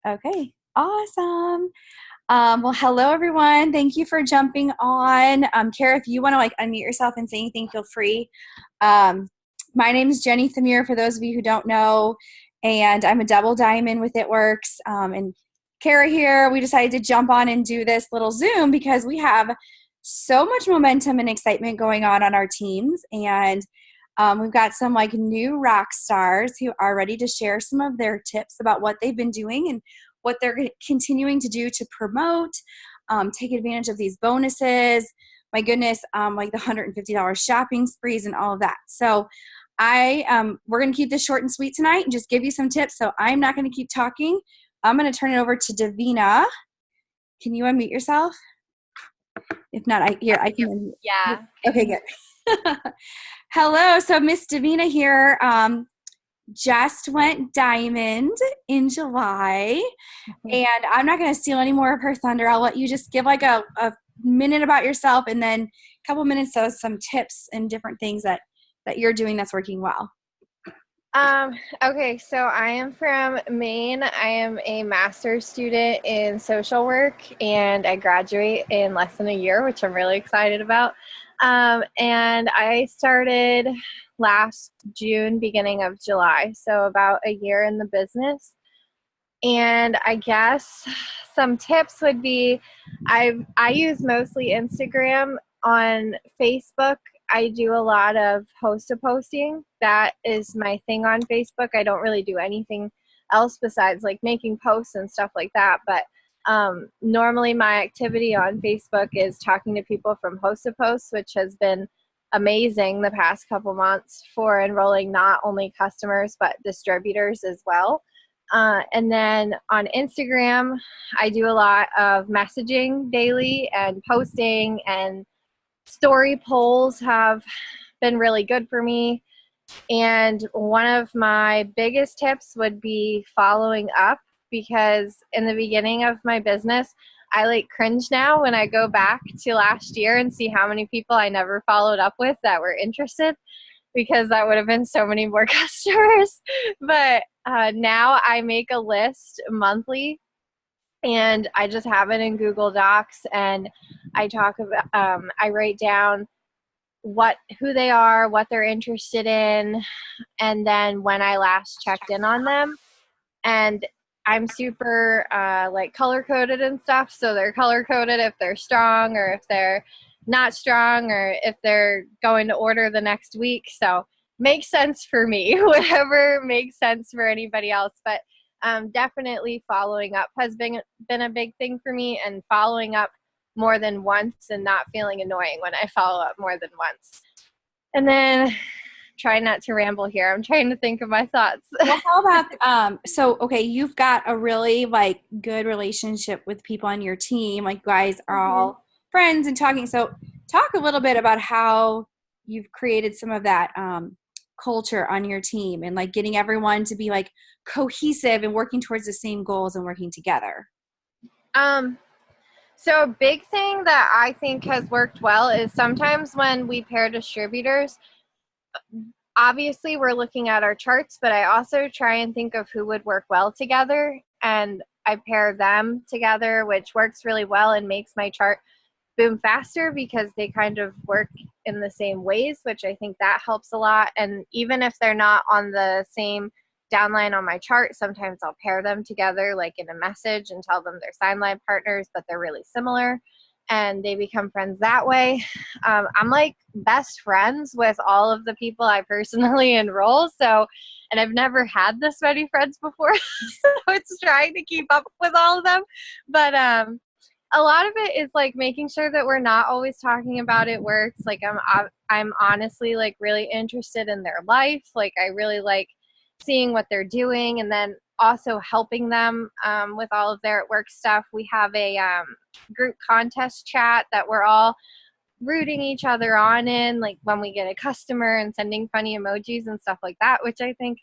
Okay, awesome. Well, hello everyone. Thank you for jumping on. Kara, if you want to unmute yourself and say anything, feel free. My name is Jenny Thamir, for those of you who don't know, and I'm a double diamond with It Works. And Kara here, we decided to jump on and do this little Zoom because we have so much momentum and excitement going on our teams, and we've got some new rock stars who are ready to share some of their tips about what they've been doing and what they're continuing to do to promote, take advantage of these bonuses. My goodness, the $150 shopping sprees and all of that. So we're going to keep this short and sweet tonight and just give you some tips. So I'm not going to keep talking. I'm going to turn it over to Davina. Can you unmute yourself? If not, I can. Yeah. Okay, good. Hello. So Miss Davina here just went diamond in July, and I'm not going to steal any more of her thunder. I'll let you just give a minute about yourself, and then a couple minutes of some tips and different things that you're doing that's working well. Okay, so I am from Maine. I am a master's student in social work, and I graduate in less than a year, which I'm really excited about. And I started last June, beginning of July, so about a year in the business. And I guess some tips would be I use mostly Instagram. On Facebook, I do a lot of posting. That is my thing on Facebook. I don't really do anything else besides making posts and stuff like that. But normally my activity on Facebook is talking to people from Host to Post, which has been amazing the past couple months for enrolling not only customers but distributors as well. And then on Instagram, I do a lot of messaging daily and posting, and story polls have been really good for me. And one of my biggest tips would be following up, because in the beginning of my business, I cringe now when I go back to last year and see how many people I never followed up with that were interested, because that would have been so many more customers. But now I make a list monthly, and I just have it in Google Docs, and I talk about, I write down who they are, what they're interested in, and then when I last checked in on them. And I'm super color coded and stuff, so they're color coded if they're strong or if they're not strong or if they're going to order the next week. So makes sense for me. Whatever makes sense for anybody else. But definitely following up has been a big thing for me, and following up more than once and not feeling annoying when I follow up more than once. And then try not to ramble here. I'm trying to think of my thoughts. Well, how about okay, you've got a really good relationship with people on your team. You guys are all friends and talking. So talk a little bit about how you've created some of that culture on your team, and getting everyone to be cohesive and working towards the same goals and working together. So a big thing that I think has worked well is sometimes when we pair distributors, obviously we're looking at our charts, but I also try and think of who would work well together, and I pair them together, which works really well and makes my chart boom faster because they kind of work in the same ways, which I think that helps a lot. And even if they're not on the same downline on my chart, sometimes I'll pair them together in a message and tell them they're sign line partners, but they're really similar, and they become friends that way. I'm best friends with all of the people I personally enroll. So, and I've never had this many friends before, so it's trying to keep up with all of them. But a lot of it is making sure that we're not always talking about It Works. I'm honestly really interested in their life. I really like seeing what they're doing, and then also helping them with all of their It Works stuff. We have a group contest chat that we're all rooting each other on in, when we get a customer, and sending funny emojis and stuff like that, which I think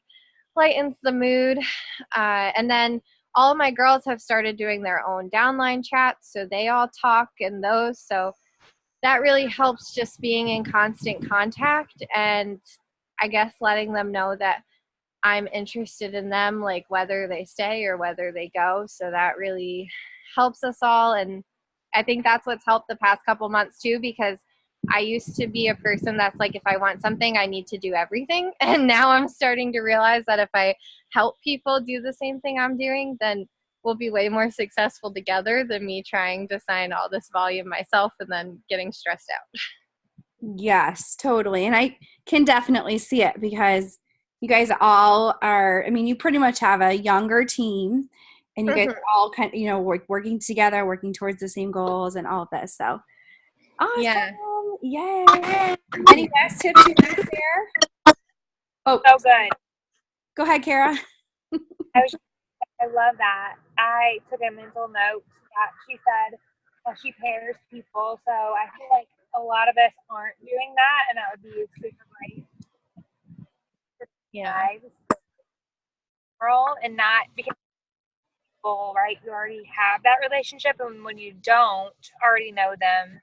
lightens the mood. And then all of my girls have started doing their own downline chats, so they all talk in those. So that really helps, just being in constant contact, and I guess letting them know that I'm interested in them, like whether they stay or whether they go. So that really helps us all. And I think that's what's helped the past couple months too, because I used to be a person that's like, if I want something, I need to do everything. And now I'm starting to realize that if I help people do the same thing I'm doing, then we'll be way more successful together than me trying to sign all this volume myself and then getting stressed out. Yes, totally. And I can definitely see it because you guys all are, I mean, you pretty much have a younger team and you guys are all kind of, working together, working towards the same goals and all of this. So Yeah. awesome. Yay. Any last tips you want to share? Oh, So good. go ahead, Kara. I love that. I took a mental note that she said she pairs people. So I feel like a lot of us aren't doing that, and that would be super great for Yeah. guys. Girl, and not because people, right? You already have that relationship, and when you don't already know them,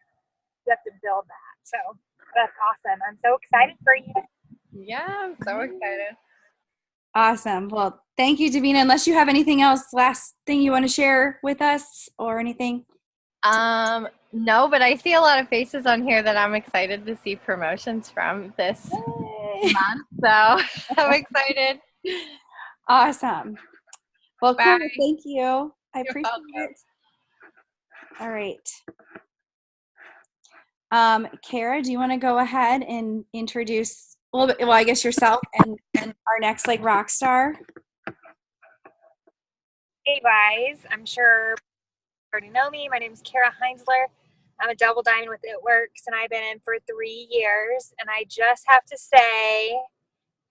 you have to build that. So that's awesome. I'm so excited for you. Yeah, I'm so excited. Awesome. Well, thank you, Davina. Unless you have anything else, last thing you want to share with us or anything? No, but I see a lot of faces on here that I'm excited to see promotions from this Yay. month. So I'm excited. Awesome. Well, Bye. cool. Thank you. I You're appreciate welcome. it. All right. Kara, do you want to go ahead and introduce a little bit, well, I guess yourself and our next like rock star? Hey guys, I'm sure you already know me. My name is Kara Heinzler. I'm a double diamond with It Works, and I've been in for 3 years. And I just have to say,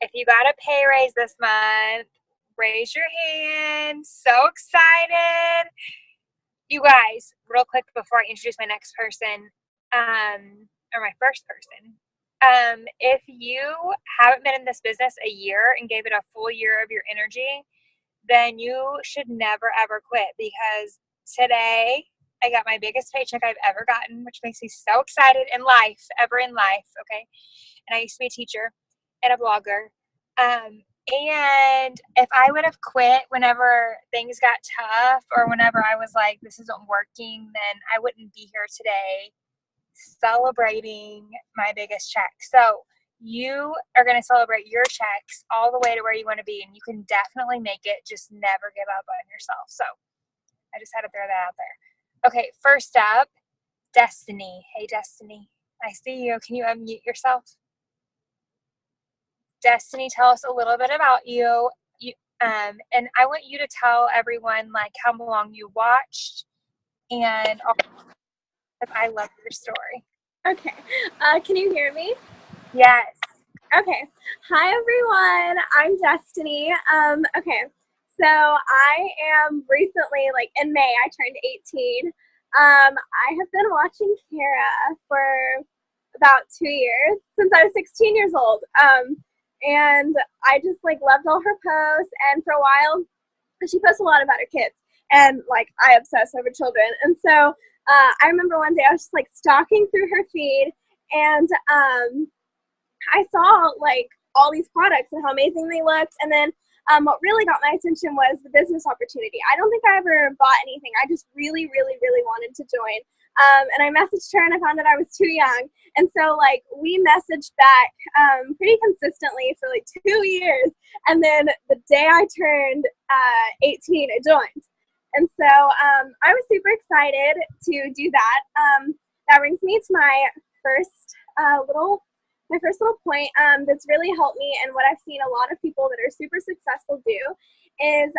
if you got a pay raise this month, raise your hand. So excited. You guys, real quick before I introduce my next person, or my first person, if you haven't been in this business a year and gave it a full year of your energy, then you should never ever quit, because today I got my biggest paycheck I've ever gotten, which makes me so excited ever in life. Okay. And I used to be a teacher and a blogger. And if I would have quit whenever things got tough or whenever I was like, this isn't working, then I wouldn't be here today celebrating my biggest check. So you are going to celebrate your checks all the way to where you want to be, and you can definitely make it. Just never give up on yourself. So I just had to throw that out there. Okay, first up, Destiny. Hey, Destiny. I see you. Can you unmute yourself? Destiny, tell us a little bit about you. And I want you to tell everyone like how long you watched, and I love your story. Okay. Can you hear me? Yes. Okay. Hi, everyone. I'm Destiny. Okay. So I am recently, like in May, I turned 18. I have been watching Kara for about 2 years, since I was 16 years old. And I just like loved all her posts. And for a while, she posts a lot about her kids. And like I obsess over children. And so I remember one day I was just like stalking through her feed, and I saw like all these products and how amazing they looked. And then what really got my attention was the business opportunity. I don't think I ever bought anything. I just really, really, really wanted to join. And I messaged her and I found out I was too young. And so like we messaged back pretty consistently for like 2 years. And then the day I turned 18, I joined. And so I was super excited to do that. That brings me to my first little point that's really helped me, and what I've seen a lot of people that are super successful do is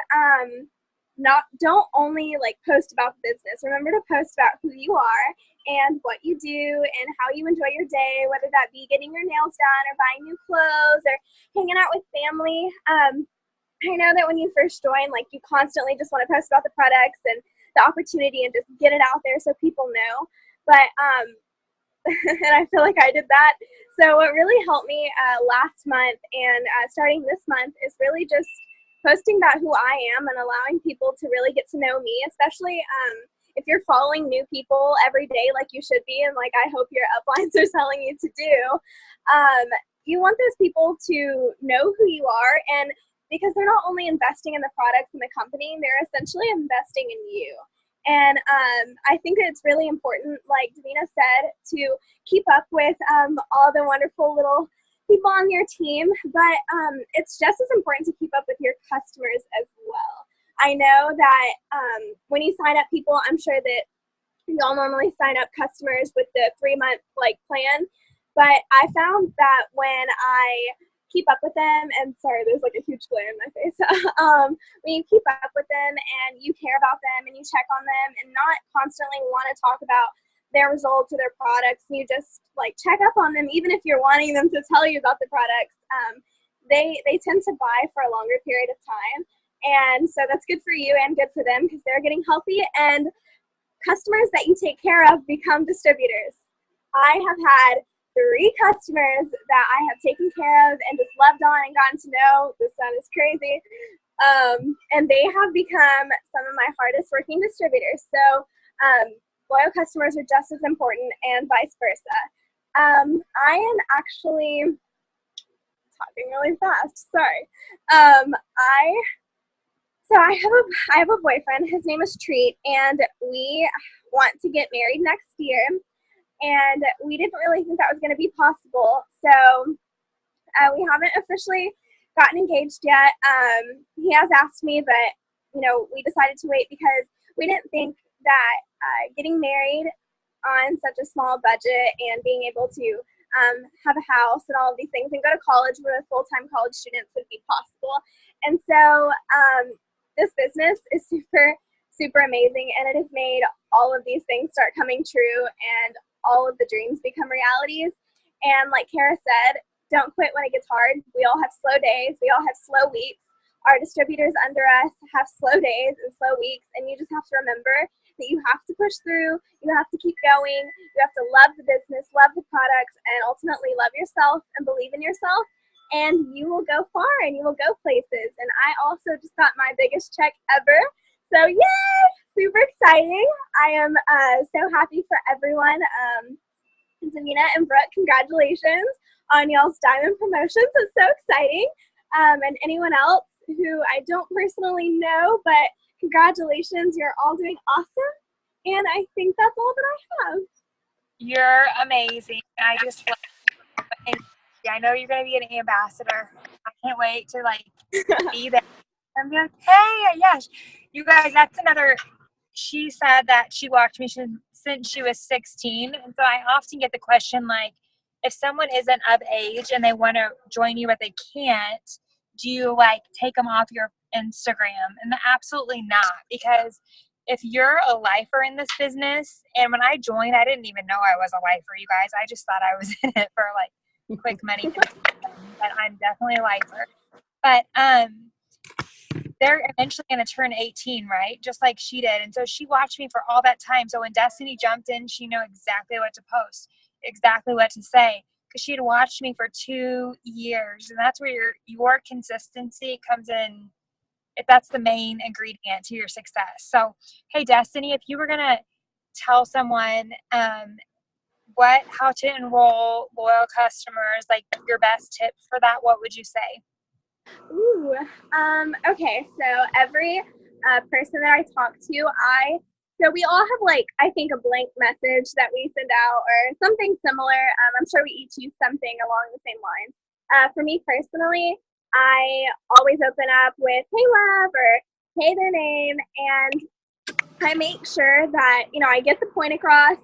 don't only like post about the business. Remember to post about who you are and what you do and how you enjoy your day, whether that be getting your nails done or buying new clothes or hanging out with family. I know that when you first join, like you constantly just want to post about the products and the opportunity and just get it out there so people know. But and I feel like I did that. So what really helped me last month and starting this month is really just posting about who I am and allowing people to really get to know me, especially if you're following new people every day like you should be, and like I hope your uplines are telling you to do. You want those people to know who you are, and because they're not only investing in the products and the company, they're essentially investing in you. And I think that it's really important, like Davina said, to keep up with all the wonderful little people on your team, but it's just as important to keep up with your customers as well. I know that when you sign up people, I'm sure that y'all normally sign up customers with the 3-month like plan, but I found that when I keep up with them, and sorry, there's like a huge glare in my face. When you keep up with them and you care about them and you check on them and not constantly want to talk about their results or their products, and you just like check up on them, even if you're wanting them to tell you about the products, they tend to buy for a longer period of time. And so that's good for you and good for them because they're getting healthy, and customers that you take care of become distributors. I have had 3 customers that I have taken care of and just loved on and gotten to know. This sounds crazy. And they have become some of my hardest working distributors. So loyal customers are just as important, and vice versa. I am actually talking really fast. Sorry. I have a boyfriend. His name is Treat, and we want to get married next year. And we didn't really think that was going to be possible. So we haven't officially gotten engaged yet. He has asked me, but we decided to wait because we didn't think that getting married on such a small budget and being able to have a house and all of these things and go to college with full-time college students would be possible. And so this business is super, super amazing, and it has made all of these things start coming true and all of the dreams become realities. And like Kara said, don't quit when it gets hard. We all have slow days. We all have slow weeks. Our distributors under us have slow days and slow weeks, and you just have to remember that you have to push through. You have to keep going. You have to love the business, love the products, and ultimately love yourself and believe in yourself, and you will go far and you will go places. And I also just got my biggest check ever. So yay! Super exciting. I am so happy for everyone. Davina and Brooke, congratulations on y'all's diamond promotions. It's so exciting. And anyone else who I don't personally know, but congratulations. You're all doing awesome. And I think that's all that I have. You're amazing. I just I know you're going to be an ambassador. I can't wait to be there and be like, hey, yes, you guys, that's another. She said that she watched me since she was 16. And so I often get the question, if someone isn't of age and they want to join you but they can't, do you take them off your Instagram? And absolutely not, because if you're a lifer in this business, and when I joined, I didn't even know I was a lifer, you guys. I just thought I was in it for quick money. But I'm definitely a lifer. But they're eventually going to turn 18, right? Just like she did. And so she watched me for all that time. So when Destiny jumped in, she knew exactly what to post, exactly what to say, because she had watched me for 2 years. And that's where your consistency comes in. If that's the main ingredient to your success. So, hey, Destiny, if you were going to tell someone how to enroll loyal customers, your best tip for that, what would you say? Ooh, okay, so every person that I talk to, so we all have I think a blank message that we send out or something similar. I'm sure we each use something along the same lines. For me personally, I always open up with, hey love, or hey their name, and I make sure that, I get the point across.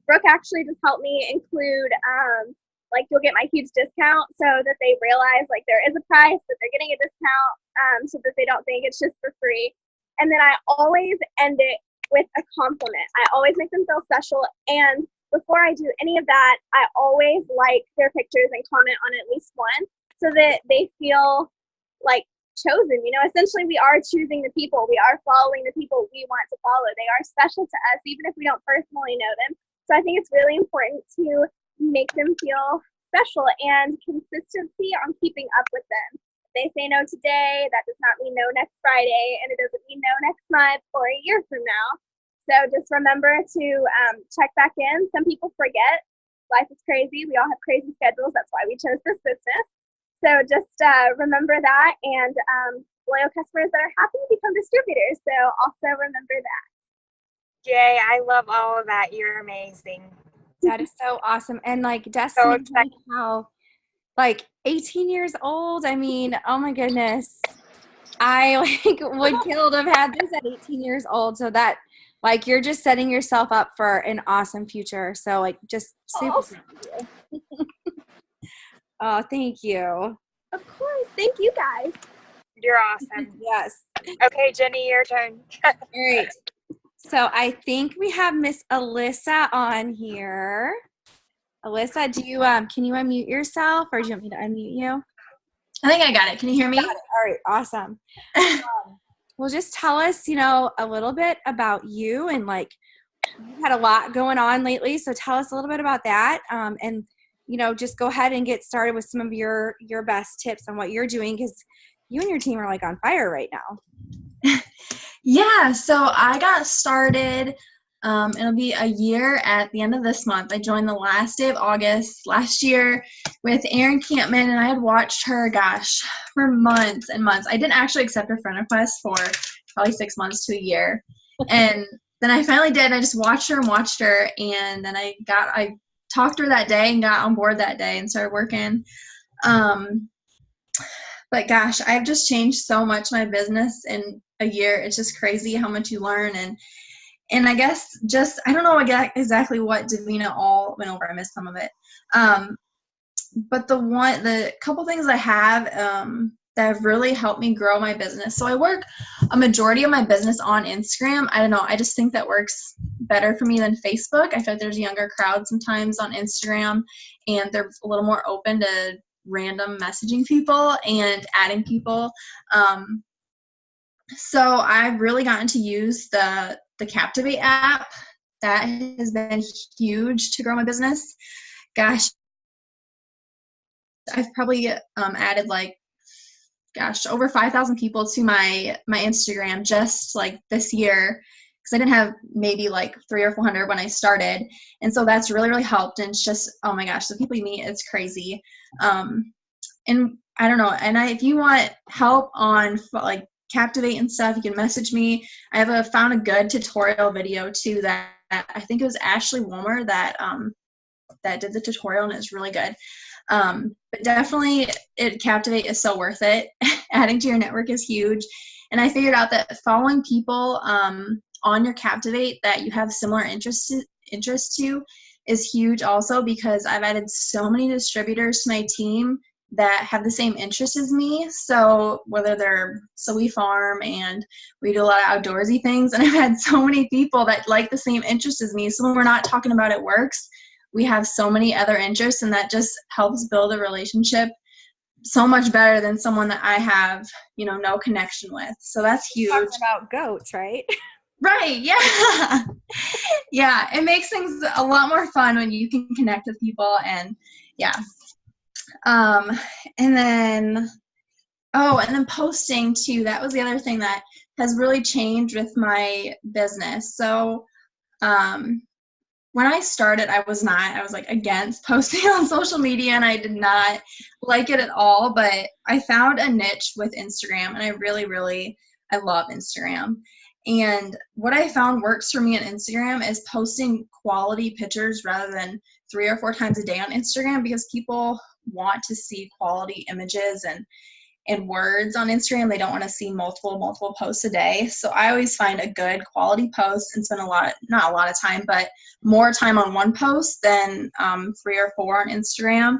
Brooke actually just helped me include, you'll get my huge discount so that they realize, there is a price, that they're getting a discount, so that they don't think it's just for free. And then I always end it with a compliment. I always make them feel special. And before I do any of that, I always like their pictures and comment on at least one so that they feel chosen. Essentially we are choosing the people. We are following the people we want to follow. They are special to us, even if we don't personally know them. So I think it's really important to make them feel special, and consistency on keeping up with them. If they say no today, that does not mean no next Friday, and it doesn't mean no next month or a year from now. So just remember to check back in. Some people forget. Life is crazy. We all have crazy schedules. That's why we chose this business. So just remember that, and loyal customers that are happy become distributors. So also remember that. Yay, I love all of that. You're amazing. That is so awesome. And like So Destiny, excited. like how like 18 years old. I mean, oh my goodness. I like would kill to have had this at 18 years old. So that like you're just setting yourself up for an awesome future. So like just super proud of you. Oh, thank you. Of course. Thank you guys. You're awesome. Yes. Okay, Jenny, your turn. All right. So I think we have Miss Alyssa on here. Alyssa, do you can you unmute yourself, or do you want me to unmute you? I think I got it. Can you hear me? Got it. All right, awesome. Well, just tell us, a little bit about you, and like you've had a lot going on lately. So tell us a little bit about that, and just go ahead and get started with some of your best tips on what you're doing, because you and your team are like on fire right now. Yeah, so I got started, it'll be a year at the end of this month. I joined the last day of August last year with Erin Campman, and I had watched her, for months and months. I didn't actually accept her friend request for probably 6 months to a year. And then I finally did. I just watched her, and then I talked to her that day and got on board that day and started working. But gosh, I've just changed so much my business in a year. It's just crazy how much you learn. And I guess I don't know exactly what Davina all went over. I missed some of it. But the couple things I have that have really helped me grow my business. So I work a majority of my business on Instagram. I don't know. I just think that works better for me than Facebook. I feel like there's a younger crowd sometimes on Instagram, and they're a little more open to random messaging people and adding people. So I've really gotten to use the Captivate app. That has been huge to grow my business. Gosh, I've probably added over 5,000 people to my Instagram just like this year, because I didn't have maybe like 300 or 400 when I started. And so that's really, really helped. And it's just, oh my gosh, the people you meet, it's crazy. And I don't know. And if you want help on like Captivate and stuff, you can message me. I have found a good tutorial video too that I think it was Ashley Wilmer that did the tutorial, and it's really good. But definitely Captivate is so worth it. Adding to your network is huge. And I figured out that following people on your Captivate that you have similar interests to is huge also, because I've added so many distributors to my team that have the same interests as me. So we farm and we do a lot of outdoorsy things, and I've had so many people that like the same interests as me. So when we're not talking about it works, we have so many other interests, and that just helps build a relationship so much better than someone that I have, no connection with. So that's huge. Talking about goats, right? Right. Yeah. Yeah. It makes things a lot more fun when you can connect with people, and yeah. And then posting too. That was the other thing that has really changed with my business. So, when I started, I was like against posting on social media, and I did not like it at all, but I found a niche with Instagram, and I really, really, I love Instagram. And what I found works for me on Instagram is posting quality pictures rather than 3 or 4 times a day on Instagram, because people want to see quality images and words on Instagram. They don't want to see multiple posts a day. So I always find a good quality post and spend not a lot of time, but more time on one post than 3 or 4 on Instagram.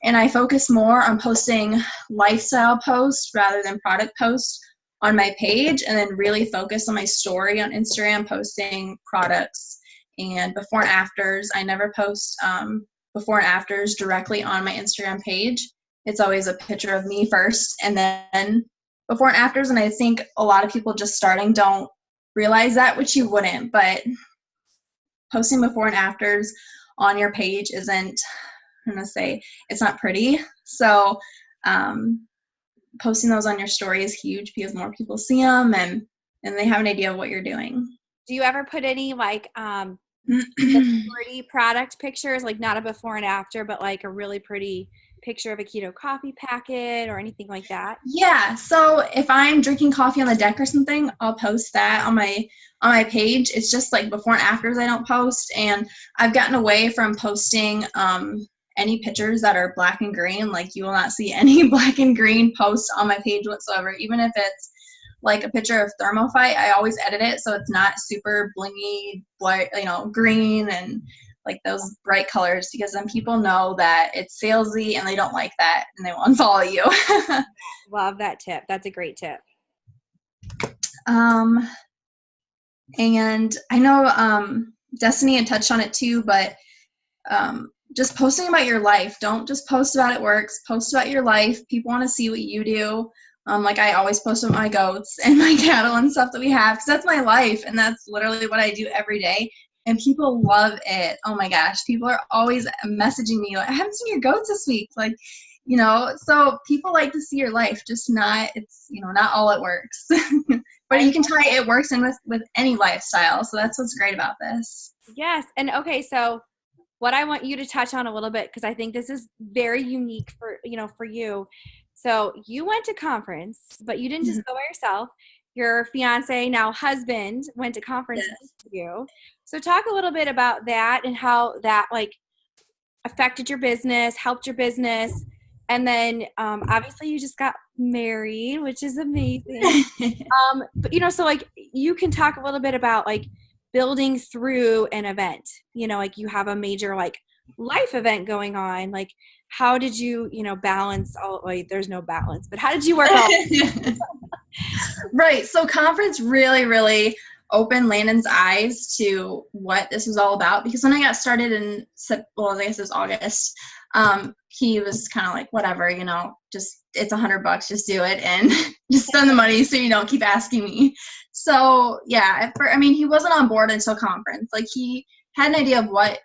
And I focus more on posting lifestyle posts rather than product posts on my page, and then really focus on my story on Instagram, posting products and before and afters. I never post before and afters directly on my Instagram page. It's always a picture of me first and then before and afters. And I think a lot of people just starting don't realize that, which you wouldn't, but posting before and afters on your page isn't, I'm going to say, it's not pretty. So posting those on your story is huge, because more people see them and they have an idea of what you're doing. Do you ever put any like the pretty product pictures, like not a before and after, but like a really pretty picture of a keto coffee packet or anything like that? Yeah, so if I'm drinking coffee on the deck or something, I'll post that on my page. It's just like before and afters I don't post, and I've gotten away from posting any pictures that are black and green. Like, you will not see any black and green posts on my page whatsoever. Even if it's like a picture of Thermophyte, I always edit it so it's not super blingy, bright, green and like those bright colors, because then people know that it's salesy and they don't like that and they will unfollow you. Love that tip. That's a great tip. And I know Destiny had touched on it too, but just posting about your life. Don't just post about it works. Post about your life. People want to see what you do. Like, I always post about my goats and my cattle and stuff that we have, because that's my life, and that's literally what I do every day. And people love it. Oh my gosh, people are always messaging me like, I haven't seen your goats this week. Like, so people like to see your life, just not all it works. But you can tie it works in with any lifestyle. So that's what's great about this. Yes. And okay, so what I want you to touch on a little bit, because I think this is very unique for you. So you went to conference, but you didn't just go by yourself. Your fiance, now husband, went to conference with you. So talk a little bit about that and how that affected your business, helped your business. And then obviously you just got married, which is amazing. But so you can talk a little bit about building through an event, you have a major life event going on. How did you, balance all, there's no balance, but how did you work all Right. So conference really, really opened Landon's eyes to what this was all about, because when I got started in, I guess it was August, he was kind of like, whatever, just, it's $100, just do it and just spend the money so you don't keep asking me. So yeah, he wasn't on board until conference. He had an idea of what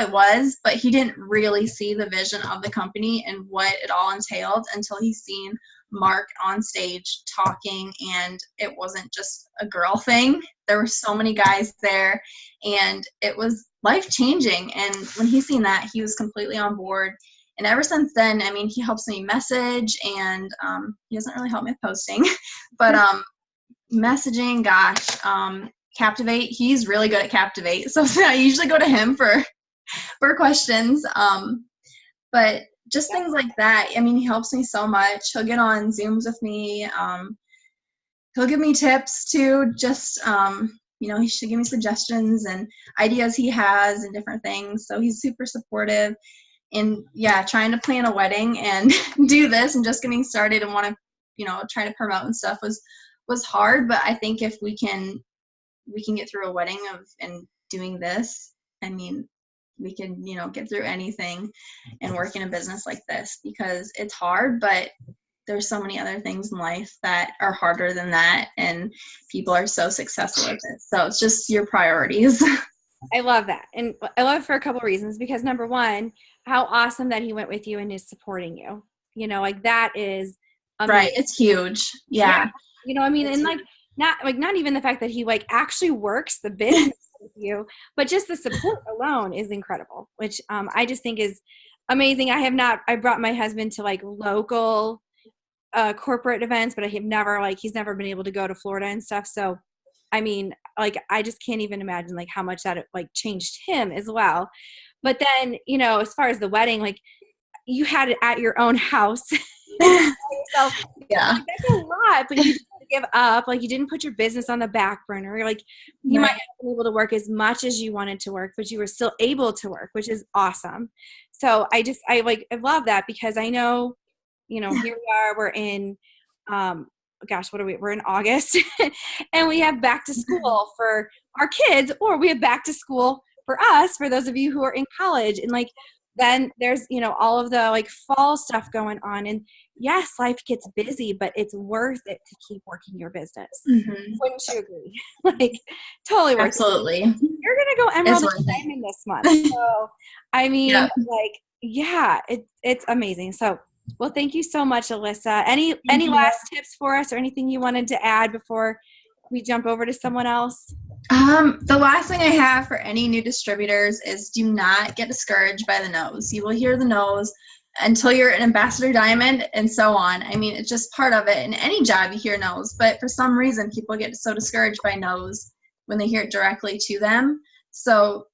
it was, but he didn't really see the vision of the company and what it all entailed until he seen Mark on stage talking, and it wasn't just a girl thing. There were so many guys there, and it was life-changing. And when he seen that, he was completely on board. And ever since then, he helps me message, and he doesn't really help me with posting, but messaging, Captivate, he's really good at Captivate. So I usually go to him for questions. But just things like that. He helps me so much. He'll get on Zooms with me. He'll give me tips too. Just, he should give me suggestions and ideas he has and different things. So he's super supportive. And yeah, trying to plan a wedding and do this and just getting started and want to, try to promote and stuff was hard. But I think if we can get through a wedding and doing this, we can, get through anything and work in a business like this, because it's hard, but there's so many other things in life that are harder than that, and people are so successful with it. So it's just your priorities. I love that. And I love it for a couple of reasons, because number one, how awesome that he went with you and is supporting you. That is amazing. Right. It's huge. Yeah. And not even the fact that he actually works the business with you, but just the support alone is incredible, which I just think is amazing. I brought my husband to local corporate events, but he's never been able to go to Florida and stuff. So I just can't even imagine how much that changed him as well. But then, as far as the wedding, you had it at your own house. So yeah, that's a lot, but you didn't give up. You didn't put your business on the back burner. You might not be able to work as much as you wanted to work, but you were still able to work, which is awesome. So I love that, because I know, here we are, we're in, we're in August and we have back to school for our kids, or we have back to school for us, for those of you who are in college. And then there's, all of the fall stuff going on. And yes, life gets busy, but it's worth it to keep working your business. Mm-hmm. Wouldn't you agree? Totally worth Absolutely. it. You're going to go Emerald and Diamond this month. So, it's amazing. So, well, thank you so much, Alyssa. Any last tips for us, or anything you wanted to add before we jump over to someone else? The last thing I have for any new distributors is, do not get discouraged by the no's. You will hear the no's until you're an ambassador diamond and so on. I mean, it's just part of it. In any job you hear no's, but for some reason people get so discouraged by no's when they hear it directly to them. So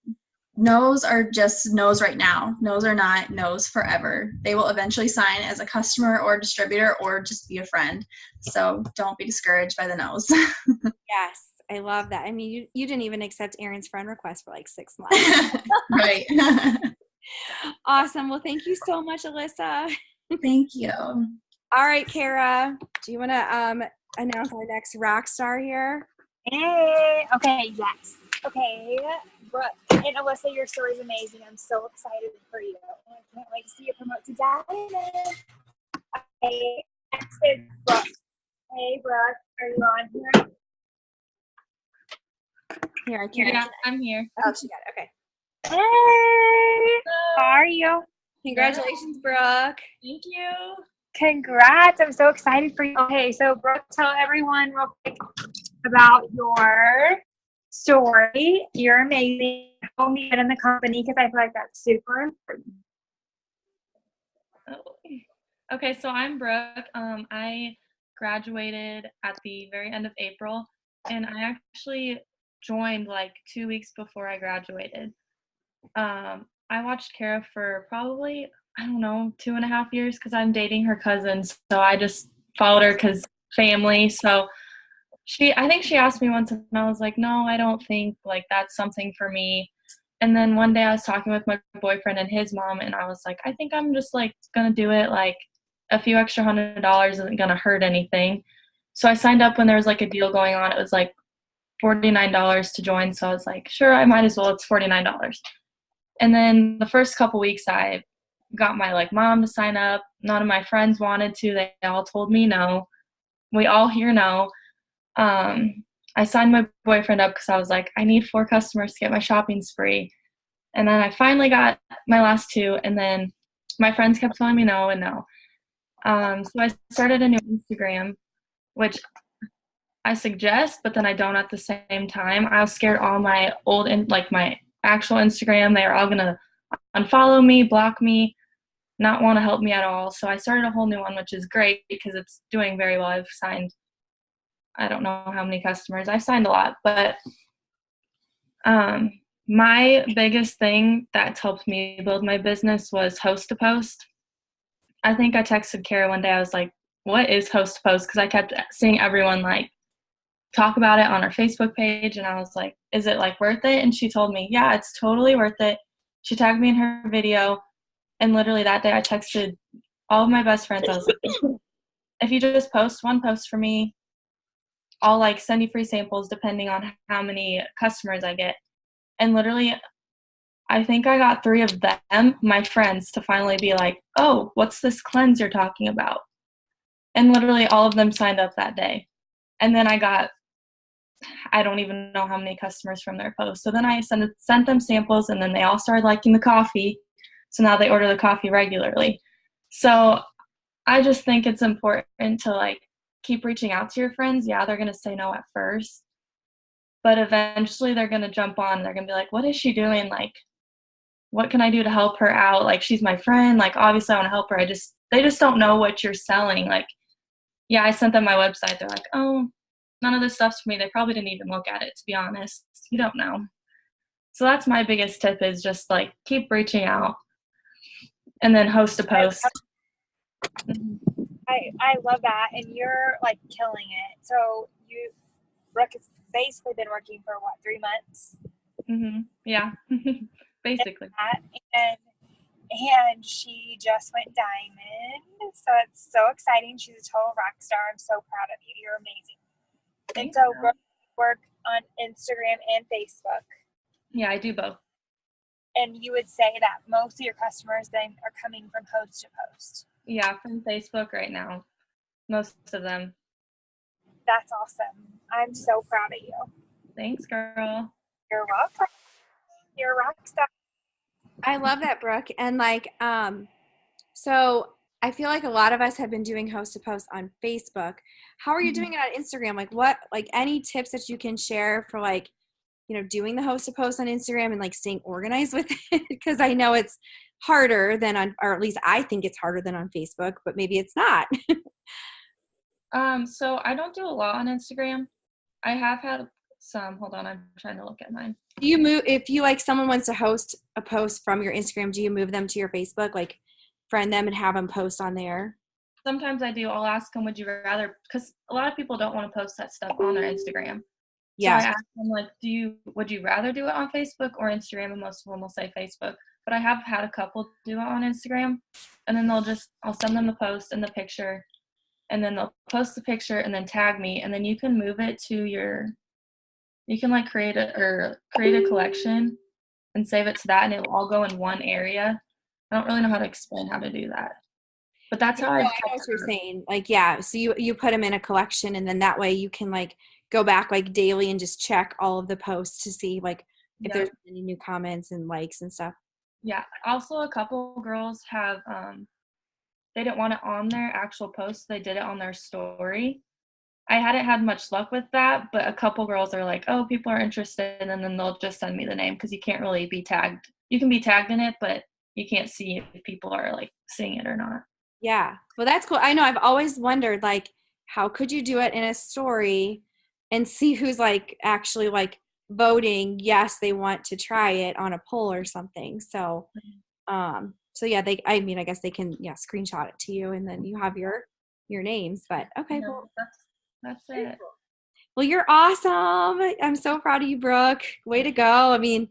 no's are just no's right now. No's are not no's forever. They will eventually sign as a customer or distributor or just be a friend. So don't be discouraged by the no's. Yes, I love that. I mean, you didn't even accept Aaron's friend request for like 6 months. Right. Awesome. Well, thank you so much, Alyssa. Thank you. All right, Kara, do you want to announce our next rock star here? Hey, okay, yes. Okay, Brooke and Alyssa, your story is amazing. I'm so excited for you. I can't wait to see you promote to diamond. Okay, next is Brooke. Hey, Brooke, are you on here? Here, I can't. Yeah, I'm here. Oh, she got it. Okay. Hey, how are you? Congratulations, Brooke. Thank you. Congrats. I'm so excited for you. Okay, so Brooke, tell everyone real quick about your story. You're amazing. How long you been in the company? Because I feel like that's super important. Okay, so I'm Brooke. I graduated at the very end of April, and I actually joined like 2 weeks before I graduated. I watched Kara for probably, I don't know, 2.5 years because I'm dating her cousin. So I just followed her because family. So I think she asked me once and I was like, no, I don't think like that's something for me. And then one day I was talking with my boyfriend and his mom and I was like, I think I'm just like going to do it. Like a few extra $100 isn't going to hurt anything. So I signed up when there was like a deal going on. It was like $49 to join. So I was like, sure, I might as well. It's $49. And then the first couple weeks I got my like mom to sign up. None of my friends wanted to. They all told me no. We all hear no. I signed my boyfriend up because I was like, I need 4 customers to get my shopping spree. And then I finally got my last 2. And then my friends kept telling me no and no. So I started a new Instagram, which I suggest, but then I don't at the same time. I was scared all my old and like my actual Instagram, they were all going to unfollow me, block me, not want to help me at all. So I started a whole new one, which is great because it's doing very well. I've signed, I don't know how many customers. I've signed a lot, but my biggest thing that's helped me build my business was host to post. I think I texted Kara one day. I was like, what is host to post? Because I kept seeing everyone like talk about it on our Facebook page. And I was like, is it like worth it? And she told me, yeah, it's totally worth it. She tagged me in her video. And literally that day I texted all of my best friends. I was like, if you just post one post for me, I'll like send you free samples depending on how many customers I get. And literally, I think I got 3 of them, my friends, to finally be like, oh, what's this cleanse you're talking about? And literally all of them signed up that day. And then I got, I don't even know how many customers from their post. So then I sent them samples and then they all started liking the coffee. So now they order the coffee regularly. So I just think it's important to like keep reaching out to your friends. Yeah, they're going to say no at first, but eventually they're going to jump on. They're going to be like, what is she doing? Like, what can I do to help her out? Like, she's my friend. Like, obviously I want to help her. They just don't know what you're selling. Like, yeah, I sent them my website. They're like, oh, none of this stuff's for me. They probably didn't even look at it, to be honest. You don't know. So that's my biggest tip is just like keep reaching out and then host a post. I love that, and you're like killing it. So Brooke has basically been working for what, 3 months? Yeah, basically. And she just went diamond, so it's so exciting. She's a total rock star. I'm so proud of you. You're amazing. And so Brooke, you work on Instagram and Facebook. Yeah, I do both. And you would say that most of your customers then are coming from host to post. Yeah, from Facebook right now, most of them. That's awesome. I'm so proud of you. Thanks, girl. You're welcome. You're a rock star. I love that, Brooke. And like, so I feel like a lot of us have been doing host to post on Facebook. How are you doing it on Instagram? Like what, like any tips that you can share for like, you know, doing the host to post on Instagram and like staying organized with it? Because I know it's harder than on, or at least I think it's harder than on Facebook, but maybe it's not. So I don't do a lot on Instagram. I have had some. Hold on, I'm trying to look at mine. Do you move, if you like someone wants to host a post from your Instagram, do you move them to your Facebook, like friend them and have them post on there? Sometimes I do. I'll ask them, would you rather, because a lot of people don't want to post that stuff on their Instagram. So I Yeah. ask them, like, would you rather do it on Facebook or Instagram? And most of them will say Facebook. But I have had a couple do it on Instagram, and then I'll send them the post and the picture, and then they'll post the picture and then tag me, and then you can move it to you can like create a collection and save it to that, and it will all go in one area. I don't really know how to explain how to do that, but that's how No, I I've know kept what you're her. saying. Like, yeah, so you put them in a collection, and then that way you can like go back like daily and just check all of the posts to see like if Yep. there's any new comments and likes and stuff. Yeah. Also, a couple girls have they didn't want it on their actual post. They did it on their story. I hadn't had much luck with that, but a couple girls are like, oh, people are interested, and then they'll just send me the name, because you can't really be tagged. You can be tagged in it, but you can't see if people are like seeing it or not. Yeah. Well, that's cool. I know I've always wondered like how could you do it in a story and see who's like actually like voting yes, they want to try it on a poll or something. So yeah, I mean I guess they can screenshot it to you and then you have your names. But okay, Yeah, well that's it. well, you're awesome. I'm so proud of you, Brooke. Way to go. I mean,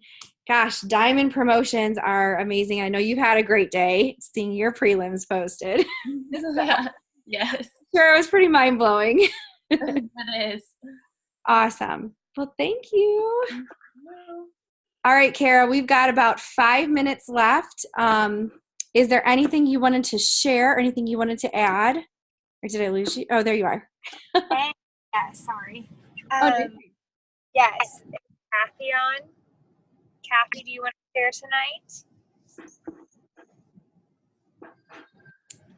gosh, diamond promotions are amazing. I know you've had a great day seeing your prelims posted. Yeah. Yes. Sure, it was pretty mind blowing. It is. Awesome. Well, thank you. All right, Kara, we've got about 5 minutes left. Is there anything you wanted to share or anything you wanted to add? Or did I lose you? Oh, there you are. Hey, yeah, sorry. Oh, no. Yes, is Kathy on? Kathy, do you want to share tonight?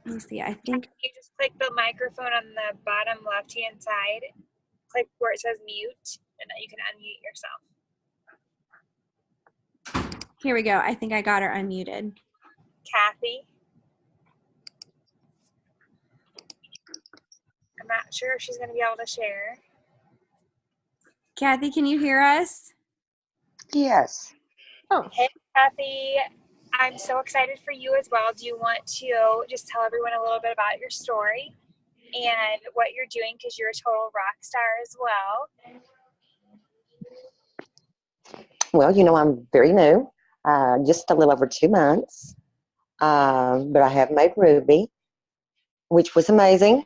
Let me see. I think You just click the microphone on the bottom left-hand side. Click where it says mute, and then you can unmute yourself. here we go. I think I got her unmuted. Kathy. I'm not sure if she's going to be able to share. Kathy, can you hear us? Yes. Oh, Hey, Kathy. I'm so excited for you as well. Do you want to just tell everyone a little bit about your story and what you're doing, because you're a total rock star as well? Well, I'm very new, just a little over 2 months, but I have made Ruby, which was amazing.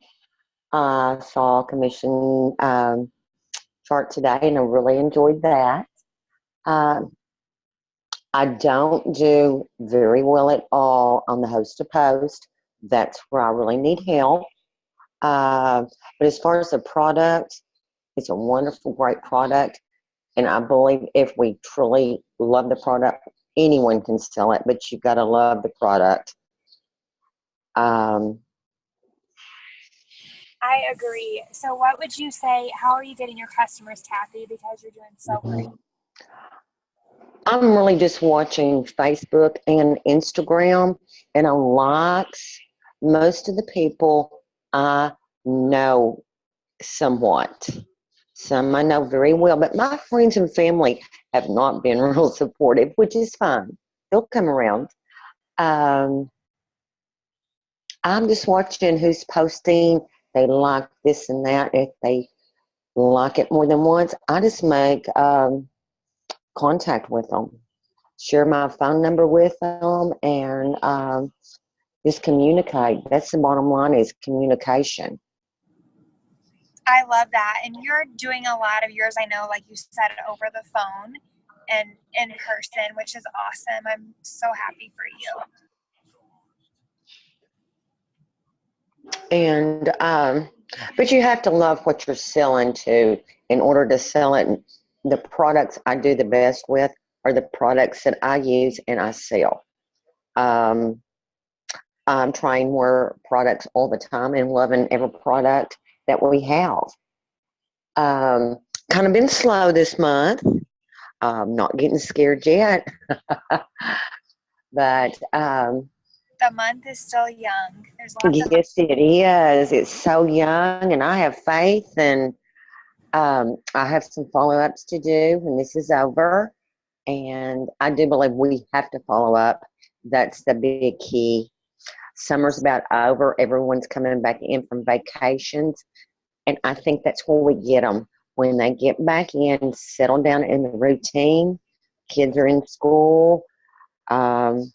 I saw a commission chart today, and I really enjoyed that. I don't do very well at all on the host to post. That's where I really need help. But as far as the product, it's a wonderful, great product. And I believe if we truly love the product, anyone can sell it, but you've got to love the product. I agree. So what would you say, how are you getting your customers, Kathy, because you're doing so great? I'm really just watching Facebook and Instagram, and on likes, most of the people I know somewhat. Some I know very well, but my friends and family have not been real supportive, which is fine. They'll come around. I'm just watching who's posting. They like this and that. If they like it more than once, I just make contact with them, share my phone number with them, and just communicate. That's the bottom line, is communication. I love that. And you're doing a lot of yours, I know, like you said, over the phone and in person, which is awesome. I'm so happy for you. And but you have to love what you're selling to in order to sell it. The products I do the best with are the products that I use and I sell. I'm trying more products all the time and loving every product that we have. Kind of been slow this month. Not getting scared yet. But The month is still young. There's lots of yes, it is. It's so young, and I have faith, and I have some follow-ups to do when this is over. And I do believe we have to follow up. That's the big key. Summer's about over. Everyone's coming back in from vacations. And I think that's where we get them. When they get back in, settle down in the routine, kids are in school. Um,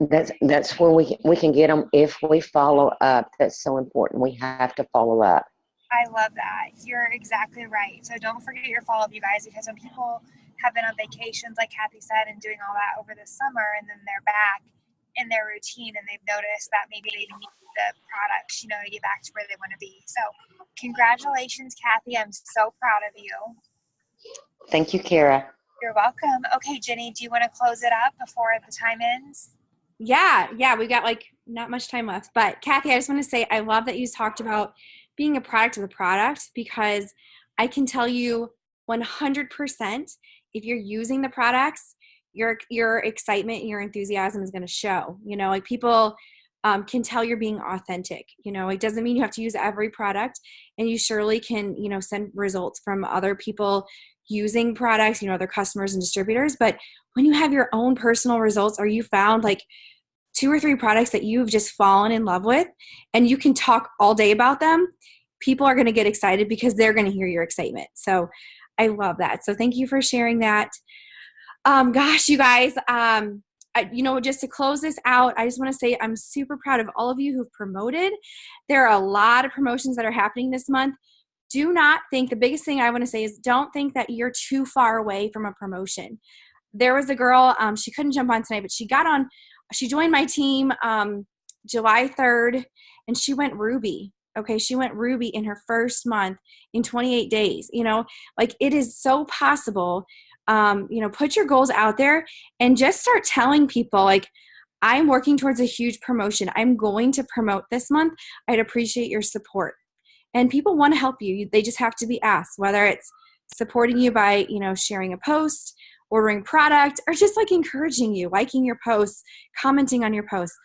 that's where we can get them if we follow up. That's so important. We have to follow up. I love that. You're exactly right. So don't forget your follow-up, you guys, because when people have been on vacations, like Kathy said, and doing all that over the summer, and then they're back in their routine and they've noticed that maybe they need the products, to get back to where they want to be. So congratulations, Kathy. I'm so proud of you. Thank you, Kara. You're welcome. Okay, Jenny, do you want to close it up before the time ends? Yeah, we've got like not much time left. But Kathy, I just want to say I love that you talked about being a product of the product, because I can tell you 100% if you're using the products, your excitement and your enthusiasm is going to show. Like people can tell you're being authentic. It doesn't mean you have to use every product, and you surely can send results from other people using products, other customers and distributors. But when you have your own personal results, or you found like 2 or 3 products that you've just fallen in love with and you can talk all day about them, people are going to get excited because they're going to hear your excitement. So I love that. So thank you for sharing that. Gosh, you guys, just to close this out, I just want to say I'm super proud of all of you who've promoted. There are a lot of promotions that are happening this month. Do not think, the biggest thing I want to say is don't think that you're too far away from a promotion. There was a girl, she couldn't jump on tonight, but she joined my team July 3rd, and she went Ruby. Okay, she went Ruby in her first month in 28 days. Like it is so possible. Put your goals out there and just start telling people, like, I'm working towards a huge promotion. I'm going to promote this month. I'd appreciate your support. And people want to help you. They just have to be asked, whether it's supporting you by, sharing a post, ordering product, or just like encouraging you, liking your posts, commenting on your posts.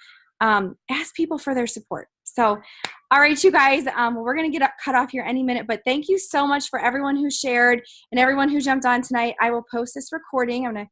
Ask people for their support. So, all right, you guys, we're going to get cut off here any minute, but thank you so much for everyone who shared and everyone who jumped on tonight. I will post this recording. I'm going to